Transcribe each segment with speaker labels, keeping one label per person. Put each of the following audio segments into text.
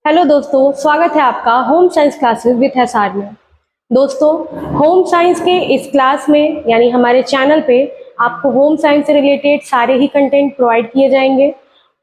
Speaker 1: Hello दोस्तों, स्वागत है आपका home science classes with SR में। दोस्तों, होम साइंस के इस क्लास में यानी हमारे चैनल पे आपको होम साइंस से रिलेटेड सारे ही कंटेंट प्रोवाइड किए जाएंगे।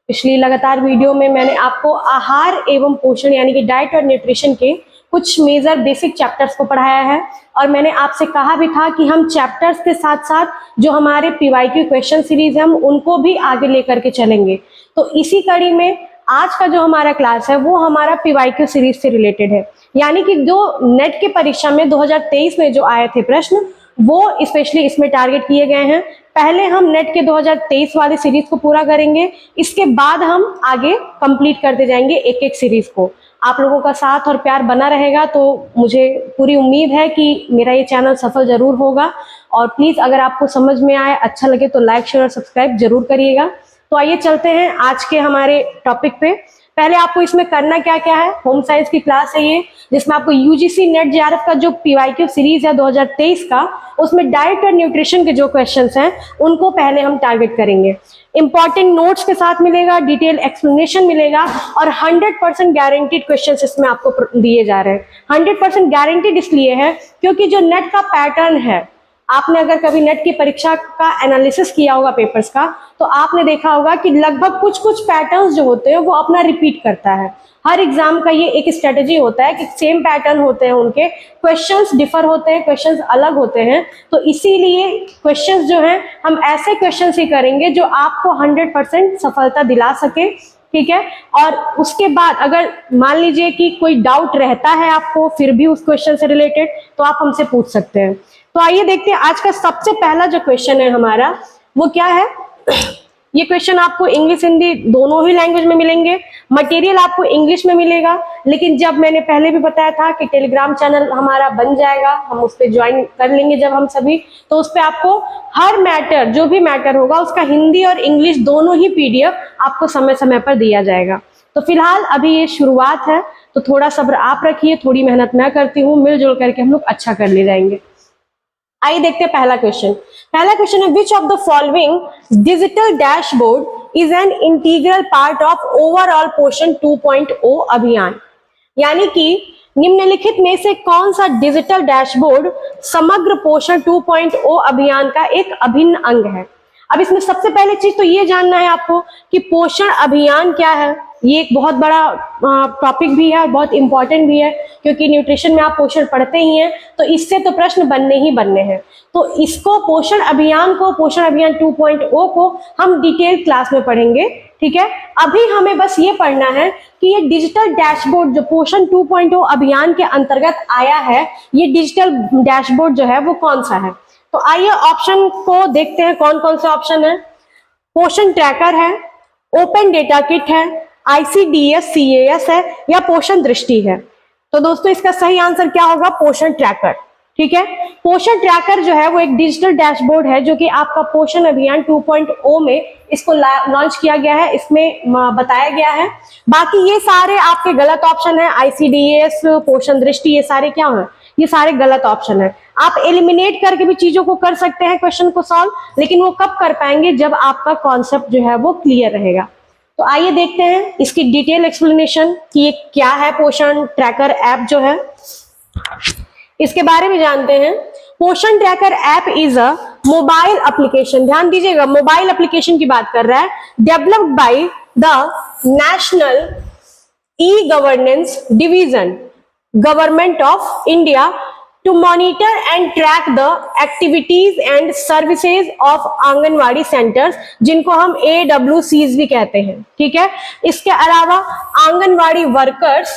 Speaker 1: पिछली लगातार वीडियो में मैंने आपको आहार एवं पोषण यानी कि डाइट और न्यूट्रिशन के कुछ मेजर बेसिक चैप्टर्स को पढ़ाया है और मैंने आपसे कहा भी था कि हम चैप्टर्स के साथ साथ जो हमारे पीवाईक्यू क्वेश्चन सीरीज है हम उनको भी आगे लेकर के चलेंगे। तो इसी कड़ी में आज का जो हमारा क्लास है वो हमारा पीवाईक्यू सीरीज से रिलेटेड है, यानी कि जो नेट की परीक्षा में 2023 में जो आए थे प्रश्न वो स्पेशली इसमें टारगेट किए गए हैं। पहले हम नेट के 2023 वाली सीरीज को पूरा करेंगे, इसके बाद हम आगे कंप्लीट करते जाएंगे एक एक सीरीज को। आप लोगों का साथ और प्यार बना रहेगा तो मुझे पूरी उम्मीद है कि मेरा ये चैनल सफल जरूर होगा। और प्लीज अगर आपको समझ में आए, अच्छा लगे तो लाइक शेयर और सब्सक्राइब जरूर करिएगा। तो आइए चलते हैं आज के हमारे टॉपिक पे। पहले आपको इसमें करना क्या क्या है, होम साइंस की क्लास है ये, जिसमें आपको यूजीसी नेट जेआरएफ का जो पीवाईक्यू सीरीज है 2023 का, उसमें डाइट और न्यूट्रिशन के जो क्वेश्चंस हैं उनको पहले हम टारगेट करेंगे। इंपॉर्टेंट नोट्स के साथ मिलेगा, डिटेल एक्सप्लेनेशन मिलेगा और 100% गारंटीड क्वेश्चंस इसमें आपको दिए जा रहे हैं। 100% गारंटीड इसलिए है क्योंकि जो नेट का पैटर्न है, आपने अगर कभी नेट की परीक्षा का एनालिसिस किया होगा पेपर्स का, तो आपने देखा होगा कि लगभग कुछ कुछ पैटर्न्स जो होते हैं वो अपना रिपीट करता है। हर एग्जाम का ये एक स्ट्रेटजी होता है कि सेम पैटर्न होते हैं, उनके क्वेश्चंस डिफर होते हैं, क्वेश्चंस अलग होते हैं। तो इसीलिए क्वेश्चंस जो हैं हम ऐसे क्वेश्चंस ही करेंगे जो आपको 100% सफलता दिला सके, ठीक है। और उसके बाद अगर मान लीजिए कि कोई डाउट रहता है आपको फिर भी उस क्वेश्चन से रिलेटेड, तो आप हमसे पूछ सकते हैं। तो आइए देखते हैं आज का सबसे पहला जो क्वेश्चन है हमारा वो क्या है। ये क्वेश्चन आपको इंग्लिश हिंदी दोनों ही लैंग्वेज में मिलेंगे। मटेरियल आपको इंग्लिश में मिलेगा, लेकिन जब मैंने पहले भी बताया था कि टेलीग्राम चैनल हमारा बन जाएगा, हम उस पर ज्वाइन कर लेंगे जब हम सभी, तो उस पर आपको हर मैटर जो भी मैटर होगा उसका हिंदी और इंग्लिश दोनों ही पीडीएफ आपको समय समय पर दिया जाएगा। तो फिलहाल अभी ये शुरुआत है, तो थोड़ा सब्र आप रखिए, थोड़ी मेहनत मैं करती हूँ, मिलजुल करके हम लोग अच्छा कर ले जाएंगे। आइए देखते हैं पहला क्वेश्चन। पहला क्वेश्चन है, which of the following digital dashboard is an integral part of overall पोषण 2.0 अभियान। यानी कि निम्नलिखित में से कौन सा डिजिटल डैशबोर्ड समग्र पोषण 2.0 अभियान का एक अभिन्न अंग है। अब इसमें सबसे पहले चीज तो ये जानना है आपको कि पोषण अभियान क्या है। ये एक बहुत बड़ा टॉपिक भी है और बहुत इंपॉर्टेंट भी है, क्योंकि न्यूट्रिशन में आप पोषण पढ़ते ही हैं, तो इससे तो प्रश्न बनने ही बनने हैं। तो इसको पोषण अभियान 2.0 को हम डिटेल क्लास में पढ़ेंगे, ठीक है। अभी हमें बस ये पढ़ना है कि ये डिजिटल डैशबोर्ड जो पोषण 2.0 अभियान के अंतर्गत आया है, ये डिजिटल डैशबोर्ड जो है वो कौन सा है। तो आइए ऑप्शन को देखते हैं, कौन कौन से ऑप्शन है। पोषण ट्रैकर है, ओपन डेटा किट है, ICDS CAS है या पोषण दृष्टि है। तो दोस्तों इसका सही आंसर क्या होगा, पोषण ट्रैकर, ठीक है। पोषण ट्रैकर जो है वो एक डिजिटल डैशबोर्ड है जो कि आपका पोषण अभियान 2.0 में इसको लॉन्च किया गया है, इसमें बताया गया है। बाकी ये सारे आपके गलत ऑप्शन है, ICDS, पोषण दृष्टि, ये सारे क्या है, ये सारे गलत ऑप्शन है। आप एलिमिनेट करके भी चीजों को कर सकते हैं क्वेश्चन को सॉल्व, लेकिन वो कब कर पाएंगे, जब आपका कॉन्सेप्ट जो है वो क्लियर रहेगा। तो आइए देखते हैं इसकी डिटेल एक्सप्लेनेशन कि ये क्या है। पोषण ट्रैकर ऐप जो है इसके बारे में जानते हैं। Poshan tracker app is a mobile application, ध्यान दीजिएगा मोबाइल एप्लीकेशन की बात कर रहा है, developed by the national e governance division government of India to monitor and track the activities and services of anganwadi centres, जिनको हम AWCs भी कहते हैं, ठीक है। इसके अलावा anganwadi workers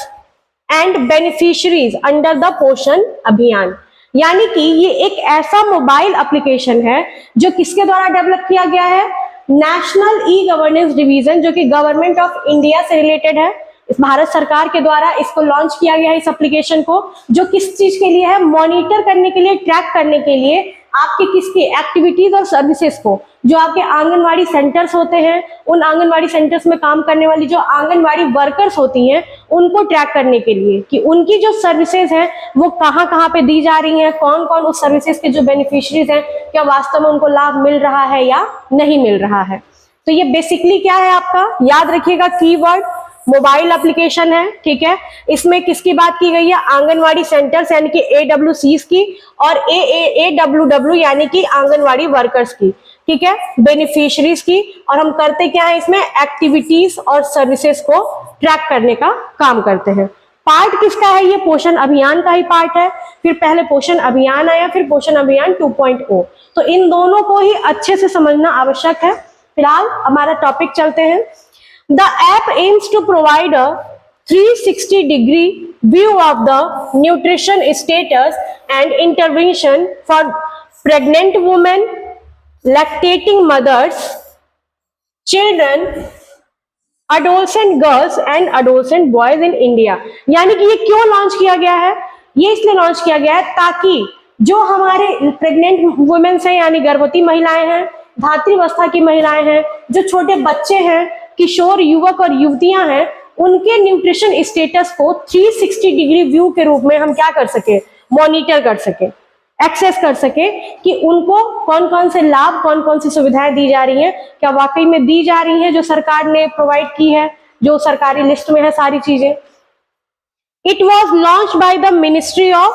Speaker 1: and beneficiaries under the Poshan अभियान। यानी कि ये एक ऐसा मोबाइल एप्लीकेशन है जो किसके द्वारा डेवलप किया गया है, नेशनल ई गवर्नेंस डिवीजन, जो कि गवर्नमेंट ऑफ इंडिया से रिलेटेड है। इस भारत सरकार के द्वारा इसको लॉन्च किया गया है, इस एप्लीकेशन को, जो किस चीज के लिए है, मॉनिटर करने के लिए, ट्रैक करने के लिए आपकी किसकी एक्टिविटीज और सर्विसेज को, जो आपके आंगनवाड़ी सेंटर्स होते हैं, उन आंगनवाड़ी सेंटर्स में काम करने वाली जो आंगनवाड़ी वर्कर्स होती हैं उनको ट्रैक करने के लिए कि उनकी जो सर्विसेज हैं वो कहाँ कहाँ पे दी जा रही हैं, कौन कौन उस सर्विसेज के जो बेनिफिशियरीज हैं, क्या वास्तव में उनको लाभ मिल रहा है या नहीं मिल रहा है। तो ये बेसिकली क्या है आपका, याद रखिएगा कीवर्ड मोबाइल एप्लीकेशन है, ठीक है। इसमें किसकी बात की गई है, आंगनवाड़ी सेंटर्स यानी कि AWCs की, और AWW यानी कि आंगनवाड़ी वर्कर्स की, ठीक है, बेनिफिशियरीज की। और हम करते क्या है, इसमें एक्टिविटीज और सर्विसेज को ट्रैक करने का काम करते हैं। पार्ट किसका है, ये पोषण अभियान का ही पार्ट है। फिर पहले पोषण अभियान आया, फिर पोषण अभियान 2.0, तो इन दोनों को ही अच्छे से समझना आवश्यक है। फिलहाल हमारा टॉपिक चलते हैं। The app aims to provide a 360-degree view of the nutrition status and intervention for pregnant women, lactating mothers, children, adolescent girls and adolescent boys in India। यानी कि ये क्यों लॉन्च किया गया है, ये इसलिए लॉन्च किया गया है ताकि जो हमारे प्रेग्नेंट वुमेन्स हैं यानी गर्भवती महिलाएं हैं, धात्रीवस्था की महिलाएं हैं, जो छोटे बच्चे हैं, किशोर युवक और युवतियां हैं, उनके न्यूट्रिशन स्टेटस को 360 डिग्री व्यू के रूप में हम क्या कर सके, मॉनिटर कर सके, एक्सेस कर सके कि उनको कौन कौन से लाभ, कौन कौन सी सुविधाएं दी जा रही हैं, क्या वाकई में दी जा रही हैं जो सरकार ने प्रोवाइड की है, जो सरकारी लिस्ट में है सारी चीजें। It was launch by the ministry of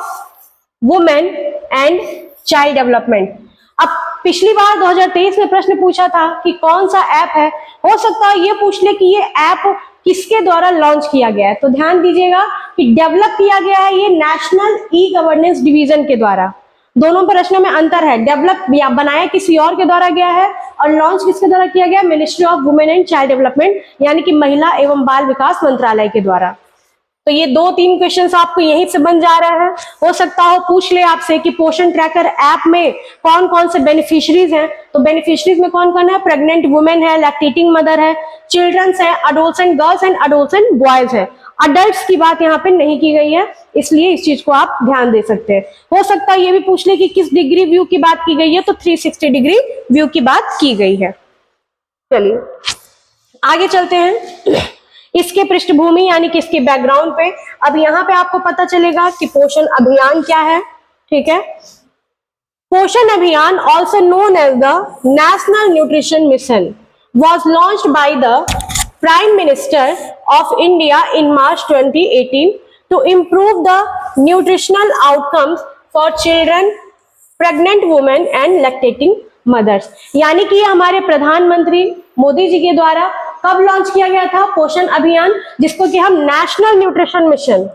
Speaker 1: women and child development. अब पिछली बार 2023 में प्रश्न पूछा था कि कौन सा ऐप है, हो सकता है ये पूछ ले कि ये ऐप किसके द्वारा लॉन्च किया गया है, तो ध्यान दीजिएगा कि डेवलप किया गया है ये नेशनल ई गवर्नेंस डिवीजन के द्वारा। दोनों प्रश्नों में अंतर है, डेवलप या बनाया किसी और के द्वारा गया है और लॉन्च किसके द्वारा किया गया, ministry of women and child development यानी कि महिला एवं बाल विकास मंत्रालय के द्वारा। तो ये 2-3 क्वेश्चंस आपको यहीं से बन जा रहा है। हो सकता हो पूछ ले आपसे कि पोषण ट्रैकर ऐप में कौन कौन से बेनिफिशियरीज हैं, तो बेनिफिशियरीज में कौन कौन है, प्रेग्नेंट वुमेन है, लैक्टेटिंग मदर है, चिल्ड्रंस है, adolescent girls and adolescent boys है। अडल्ट्स की बात यहाँ पे नहीं की गई है, इसलिए इस चीज को आप ध्यान दे सकते हैं। हो सकता है ये भी पूछ ले कि किस डिग्री व्यू की बात की गई है, तो 360 डिग्री व्यू की बात की गई है। चलिए आगे चलते हैं इसके पृष्ठभूमि यानी कि इसके बैकग्राउंड पे। अब यहाँ पे आपको पता चलेगा कि पोषण अभियान क्या है, ठीक है। Poshan Abhiyan also known as the national nutrition mission was launched by the prime minister of India in March 2018 to improve the nutritional outcomes for children, pregnant women and lactating mothers. यानी कि हमारे प्रधानमंत्री मोदी जी के द्वारा कब लॉन्च किया गया था पोषण अभियान, जिसको कि हम नेशनल न्यूट्रिशन मिशन,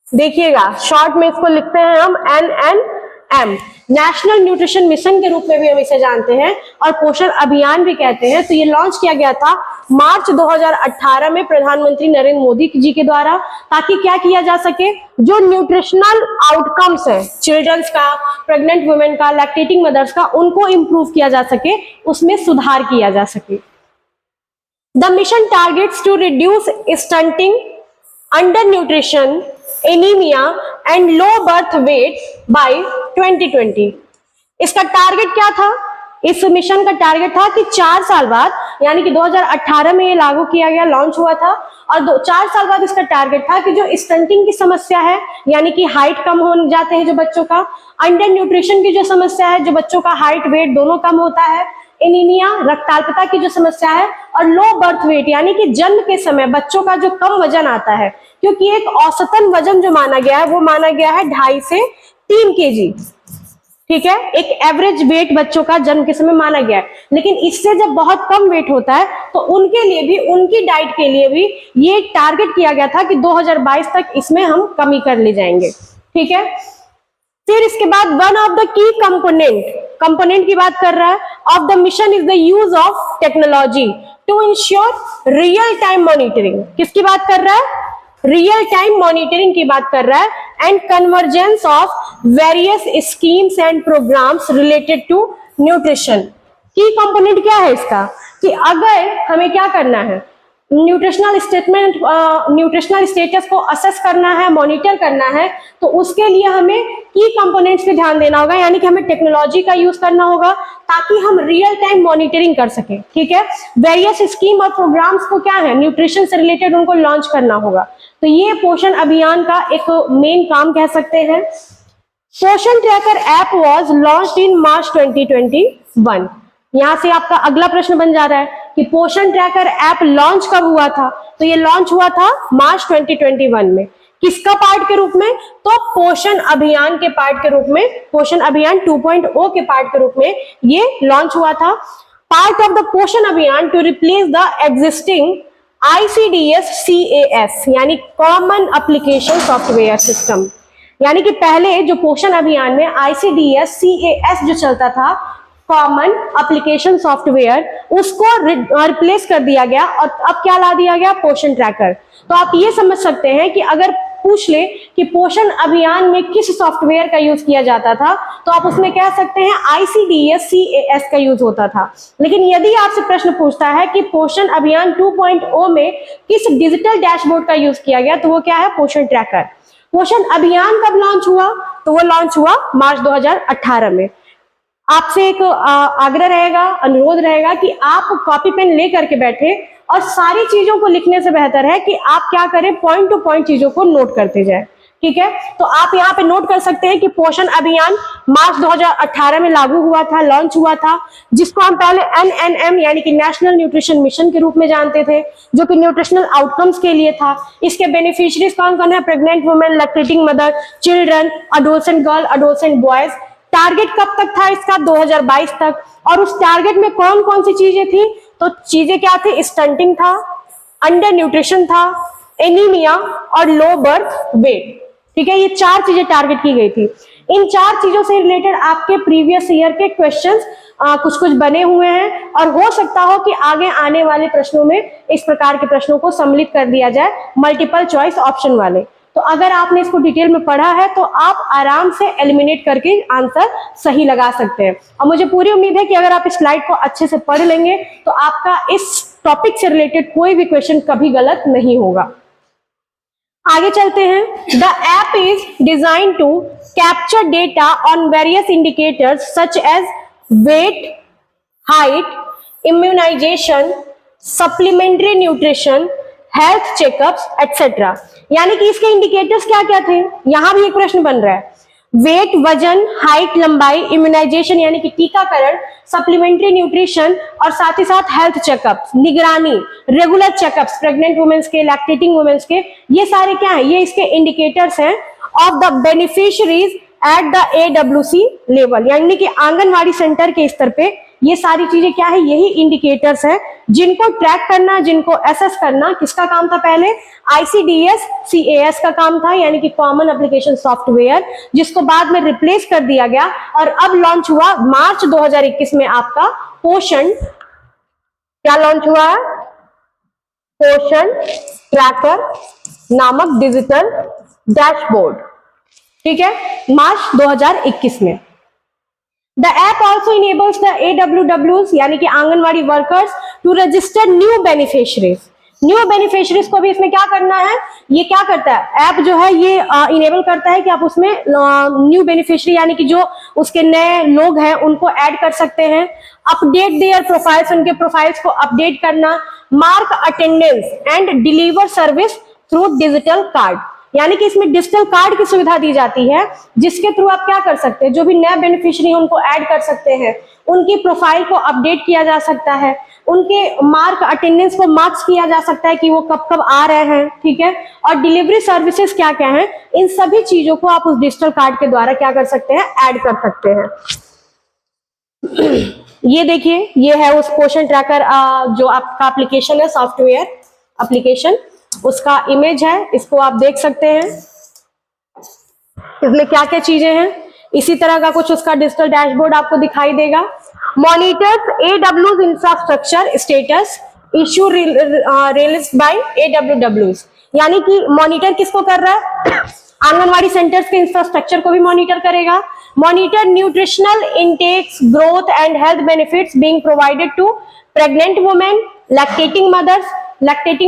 Speaker 1: देखिएगा शॉर्ट में इसको लिखते हैं हम NNM, नेशनल न्यूट्रिशन मिशन के रूप में भी हम इसे जानते हैं और पोषण अभियान भी कहते हैं। तो ये लॉन्च किया गया था मार्च 2018 में प्रधानमंत्री नरेंद्र मोदी जी के द्वारा, ताकि क्या किया जा सके, जो न्यूट्रिशनल आउटकम्स है चिल्ड्रंस का, प्रेग्नेंट वुमेन का, लैक्टेटिंग मदर्स का, उनको इंप्रूव किया जा सके, उसमें सुधार किया जा सके। The mission targets to reduce stunting, undernutrition, anemia and low birth weight by 2020। इसका टारगेट क्या था, इस मिशन का टारगेट था कि 4 साल बाद, यानी कि 2018 में ये लागू किया गया, लॉन्च हुआ था, और 4 साल बाद इसका टारगेट था कि जो स्टंटिंग की समस्या है, यानी कि हाइट कम हो जाते हैं जो बच्चों का, अंडर न्यूट्रिशन की जो समस्या है, जो बच्चों का हाइट वेट दोनों कम होता है, एनीमिया रक्ताल्पता की जो समस्या है, और लो बर्थ वेट यानी कि जन्म के समय बच्चों का जो कम वजन आता है, क्योंकि एक औसतन वजन जो माना गया है वो माना गया है 2.5 से 3 kg, ठीक है, एक एवरेज वेट बच्चों का जन्म के समय माना गया है। लेकिन इससे जब बहुत कम वेट होता है तो उनके लिए भी, उनकी डाइट के लिए भी ये टारगेट किया गया था कि 2022 तक इसमें हम कमी कर ले जाएंगे, ठीक है। फिर इसके बाद one of the key component की बात कर रहा है of the mission is the use of technology to ensure real time monitoring. किसकी बात कर रहा है, रियल टाइम मॉनिटरिंग की बात कर रहा है, and convergence of various schemes and programs related to nutrition. Key component क्या है इसका, कि अगर हमें क्या करना है, न्यूट्रिशनल स्टेटस को असेस करना है, मॉनिटर करना है, तो उसके लिए हमें की कंपोनेंट्स पे ध्यान देना होगा, यानी कि हमें टेक्नोलॉजी का यूज करना होगा ताकि हम रियल टाइम मॉनिटरिंग कर सके, ठीक है। वेरियस स्कीम और प्रोग्राम्स को क्या है, न्यूट्रिशन से रिलेटेड उनको लॉन्च करना होगा। तो ये पोषण अभियान का एक मेन काम कह सकते हैं। Poshan tracker app was launched in March 2021। यहां से आपका अगला प्रश्न बन जा रहा है कि पोषण ट्रैकर ऐप लॉन्च कब हुआ था, तो ये लॉन्च हुआ था मार्च 2021 में। किसका पार्ट के रूप में, तो पोषण अभियान के पार्ट के रूप में, पोषण अभियान 2.0 के पार्ट के रूप में ये लॉन्च हुआ था। Part of the Poshan Abhiyaan to replace the existing ICDS CAS यानी कॉमन एप्लीकेशन सॉफ्टवेयर सिस्टम। यानी कि पहले जो पोषण अभियान में ICDS CAS जो चलता था, कॉमन एप्लीकेशन सॉफ्टवेयर, उसको रिप्लेस कर दिया गया और अब क्या ला दिया गया, पोषण ट्रैकर। तो आप ये समझ सकते हैं कि अगर पूछ ले कि पोषण अभियान में किस सॉफ्टवेयर का यूज किया जाता था, तो आप उसमें कह सकते हैं ICDS CAS का यूज होता था। लेकिन यदि आपसे प्रश्न पूछता है कि पोषण अभियान 2.0 में किस डिजिटल डैशबोर्ड का यूज किया गया, तो वो क्या है, पोषण ट्रैकर। पोषण अभियान कब लॉन्च हुआ, तो वो लॉन्च हुआ मार्च 2018 में। आपसे एक आग्रह रहेगा, अनुरोध रहेगा कि आप कॉपी पेन लेकर के बैठे और सारी चीजों को लिखने से बेहतर है कि आप क्या करें, पॉइंट टू पॉइंट चीजों को नोट करते जाएं। ठीक है, तो आप यहाँ पे नोट कर सकते हैं कि पोषण अभियान मार्च 2018 में लागू हुआ था, लॉन्च हुआ था, जिसको हम पहले NNM यानी कि नेशनल न्यूट्रिशन मिशन के रूप में जानते थे, जो कि न्यूट्रिशनल आउटकम्स के लिए था। इसके बेनिफिशियरीज कौन कौन है, pregnant women, lactating mother, children, adolescent girl, adolescent boys. Target कब तक था इसका, 2022 तक। और उस टारगेट में कौन कौन सी चीजें थी, तो चीजें क्या थी, स्टंटिंग था, अंडर न्यूट्रिशन था, एनीमिया और लो बर्थ वेट। ठीक है, ये 4 चीजें टारगेट की गई थी। इन 4 चीजों से रिलेटेड आपके प्रीवियस ईयर के क्वेश्चंस कुछ कुछ बने हुए हैं और हो सकता हो कि आगे आने वाले प्रश्नों में इस प्रकार के प्रश्नों को सम्मिलित कर दिया जाए, मल्टीपल चॉइस ऑप्शन वाले। तो अगर आपने इसको डिटेल में पढ़ा है तो आप आराम से एलिमिनेट करके आंसर सही लगा सकते हैं। और मुझे पूरी उम्मीद है कि अगर आप इस स्लाइड को अच्छे से पढ़ लेंगे तो आपका इस टॉपिक से रिलेटेड कोई भी क्वेश्चन कभी गलत नहीं होगा। आगे चलते हैं। The app is design to capture data on various indicators such as weight, height, immunization, supplementary nutrition, health checkups etcetera. यानी कि इसके इंडिकेटर्स क्या क्या थे, यहां भी एक प्रश्न बन रहा है। वेट, वजन, हाइट, लंबाई, इम्यूनाइजेशन यानी कि टीकाकरण, सप्लीमेंट्री न्यूट्रिशन और साथ ही साथ हेल्थ चेकअप्स, निगरानी, रेगुलर चेकअप्स प्रेग्नेंट वुमेन्स के, लैक्टेटिंग वुमेन्स के, ये सारे क्या है, ये इसके इंडिकेटर्स हैं of the beneficiaries at the AWC level. यानी कि आंगनवाड़ी सेंटर के स्तर पे ये सारी चीजें क्या है, यही इंडिकेटर्स हैं जिनको ट्रैक करना, जिनको एसेस करना किसका काम था, पहले ICDS CAS का काम था, यानी कि कॉमन एप्लीकेशन सॉफ्टवेयर, जिसको बाद में रिप्लेस कर दिया गया और अब लॉन्च हुआ मार्च 2021 में आपका पोषण, क्या लॉन्च हुआ है, पोषण ट्रैकर नामक डिजिटल डैशबोर्ड। ठीक है, मार्च 2021 में। The app also enables the AWWs यानी कि anganwadi workers to register new beneficiaries. New beneficiaries को भी इसमें क्या करना है, ये क्या करता है, ऐप जो है ये इनेबल करता है कि आप उसमें न्यू बेनिफिशियरी यानी कि जो उसके नए लोग हैं उनको ऐड कर सकते हैं। अपडेट देयर प्रोफाइल्स, उनके प्रोफाइल्स को अपडेट करना, mark attendance and deliver service through digital card. यानी कि इसमें डिजिटल कार्ड की सुविधा दी जाती है जिसके थ्रू आप क्या कर सकते हैं, जो भी नए बेनिफिशियरी उनको ऐड कर सकते हैं, उनकी प्रोफाइल को अपडेट किया जा सकता है, उनके मार्क अटेंडेंस को मार्क्स किया जा सकता है कि वो कब कब आ रहे हैं। ठीक है, और डिलीवरी सर्विसेज क्या क्या है, इन सभी चीजों को आप उस डिजिटल कार्ड के द्वारा क्या कर सकते हैं, ऐड कर सकते हैं। ये देखिए, ये है उस पोषण ट्रैकर जो आपका एप्लीकेशन है, सॉफ्टवेयर एप्लीकेशन, उसका इमेज है, इसको आप देख सकते हैं। इसमें क्या क्या चीजें हैं, इसी तरह का कुछ उसका डिजिटल डैशबोर्ड आपको दिखाई देगा। Monitors AWS infrastructure status issue released by AWWs। यानी कि मॉनिटर किसको कर रहा है, आंगनवाड़ी सेंटर्स के इंफ्रास्ट्रक्चर को भी मॉनिटर करेगा। Monitor nutritional intakes, growth and health benefits being provided to pregnant women, lactating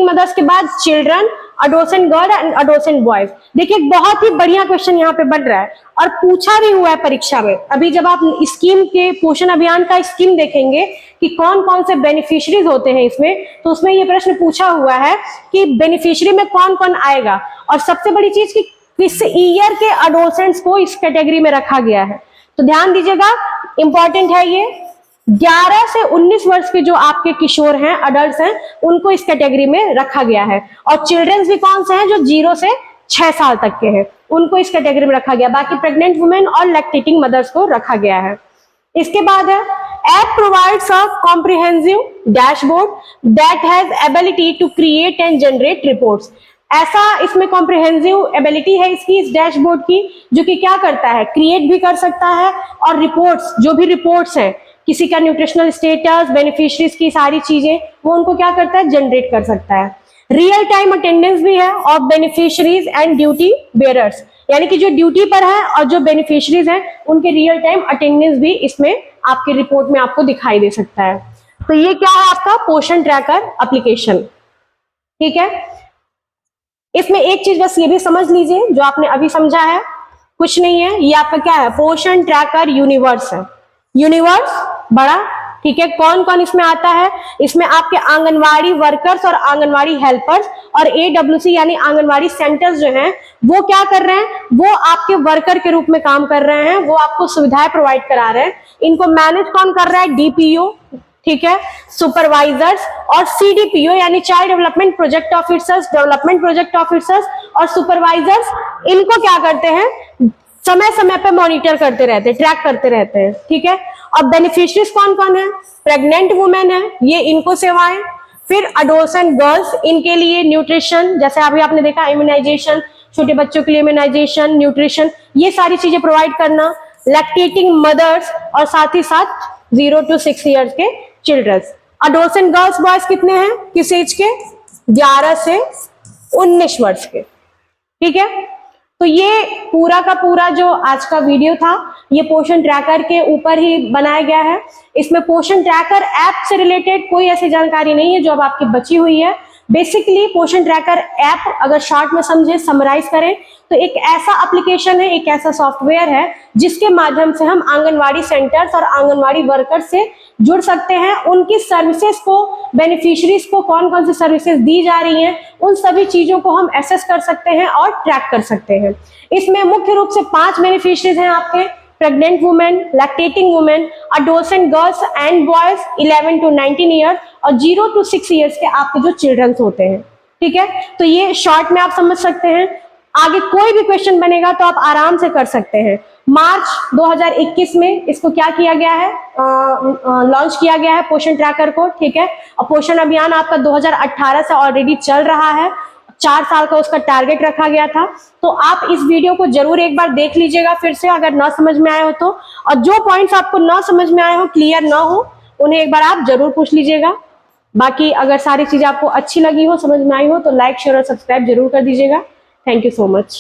Speaker 1: mothers के बाद children, adolescent girl and adolescent boys. देखिए बहुत ही बढ़िया क्वेश्चन यहाँ पे बन रहा है और पूछा भी हुआ है परीक्षा में। अभी जब आप स्कीम के पोषण अभियान का स्कीम देखेंगे कि कौन कौन से बेनिफिशियरीज होते हैं इसमें, तो उसमें ये प्रश्न पूछा हुआ है कि बेनिफिशियरी में कौन कौन आएगा और सबसे बड़ी चीज कि किस ईयर के अडोसेंट्स को इस कैटेगरी में रखा गया है। तो ध्यान दीजिएगा, इंपॉर्टेंट है ये। 11 से 19 वर्ष के जो आपके किशोर हैं, अडल्ट हैं, उनको इस कैटेगरी में रखा गया है। और चिल्ड्रंस भी कौन से हैं? जो 0 से 6 साल तक के हैं, उनको इस कैटेगरी में रखा गया। बाकी प्रेग्नेंट वुमेन और लैक्टेटिंग मदर्स को रखा गया है। इसके बाद है app provides a comprehensive dashboard that has ability to create and generate reports. ऐसा इसमें कॉम्प्रिहेंसिव एबिलिटी है इसकी, इस डैशबोर्ड की, जो कि क्या करता है? क्रिएट भी कर सकता है और रिपोर्ट्स, जो भी रिपोर्ट्स हैं, किसी का न्यूट्रिशनल स्टेटस, बेनिफिशियरीज की सारी चीजें, वो उनको क्या करता है? जनरेट कर सकता है। रियल टाइम अटेंडेंस भी है of beneficiaries and duty bearers, यानी कि जो ड्यूटी पर है और जो बेनिफिशियरीज हैं, उनके रियल टाइम अटेंडेंस भी इसमें आपके रिपोर्ट में आपको दिखाई दे सकता है। तो ये क्या है? आपका पोषण ट्रैकर एप्लीकेशन। ठीक है, इसमें एक चीज बस ये भी समझ लीजिए, जो आपने अभी समझा है कुछ नहीं है, ये आपका क्या है? पोषण ट्रैकर यूनिवर्स है। यूनिवर्स बड़ा, ठीक है। कौन कौन इसमें आता है? इसमें आपके आंगनवाड़ी वर्कर्स और आंगनवाड़ी हेल्पर्स और AWC यानी आंगनवाड़ी सेंटर्स जो हैं, वो क्या कर रहे हैं? वो आपके वर्कर के रूप में काम कर रहे हैं, वो आपको सुविधाएं प्रोवाइड करा रहे हैं। इनको मैनेज कौन कर रहा है? DPO, ठीक है, सुपरवाइजर्स और CDPO यानी child development project officers, development project officers और सुपरवाइजर्स, इनको क्या करते हैं? समय समय पे मॉनिटर करते रहते हैं, ट्रैक करते रहते हैं। ठीक है, अब बेनिफिशियरीज कौन कौन है? प्रेग्नेंट वुमेन है, ये इनको सेवाएं। फिर अडोसेंट गर्ल्स, इनके लिए न्यूट्रिशन, जैसे अभी आपने देखा इम्यूनाइजेशन, छोटे बच्चों के लिए इम्यूनाइजेशन, न्यूट्रिशन, ये सारी चीजें प्रोवाइड करना। लैक्टेटिंग मदर्स और साथ ही साथ 0 to 6 ईयर्स के चिल्ड्रंस। अडोसेंट गर्ल्स बॉयज कितने हैं? किस एज के? 11 से 19 वर्ष के। ठीक है, तो ये पूरा का पूरा जो आज का वीडियो था, ये पोषण ट्रैकर के ऊपर ही बनाया गया है। इसमें पोषण ट्रैकर ऐप से रिलेटेड कोई ऐसी जानकारी नहीं है जो अब आपकी बची हुई है। बेसिकली पोषण ट्रैकर ऐप अगर शॉर्ट में समझे, समराइज करें, तो एक ऐसा एप्लीकेशन है, एक ऐसा सॉफ्टवेयर है जिसके माध्यम से हम आंगनवाड़ी सेंटर्स और आंगनवाड़ी वर्कर्स से जुड़ सकते हैं। उनकी सर्विसेज को, बेनिफिशियरीज को कौन कौन सी सर्विसेज दी जा रही हैं, उन सभी चीजों को हम एसेस कर सकते हैं और ट्रैक कर सकते हैं। इसमें मुख्य रूप से 5 बेनिफिशियरीज हैं आपके: pregnant women, lactating women, adolescent girls and boys 11 to 19 year और 0 to 6 ईयर्स के आपके जो चिल्ड्रंस होते हैं। ठीक है, तो ये शॉर्ट में आप समझ सकते हैं। आगे कोई भी क्वेश्चन बनेगा तो आप आराम से कर सकते हैं। मार्च 2021 में इसको क्या किया गया है? लॉन्च किया गया है पोषण ट्रैकर को। ठीक है, और पोषण अभियान आपका 2018 से ऑलरेडी चल रहा है। 4 साल का उसका टारगेट रखा गया था। तो आप इस वीडियो को जरूर एक बार देख लीजिएगा फिर से, अगर ना समझ में आए हो तो, और जो पॉइंट्स आपको ना समझ में आए हो, क्लियर ना हो, उन्हें एक बार आप जरूर पूछ लीजिएगा। बाकी अगर सारी चीजें आपको अच्छी लगी हो, समझ में आई हो, तो लाइक, शेयर और सब्सक्राइब जरूर कर दीजिएगा। Thank you so much.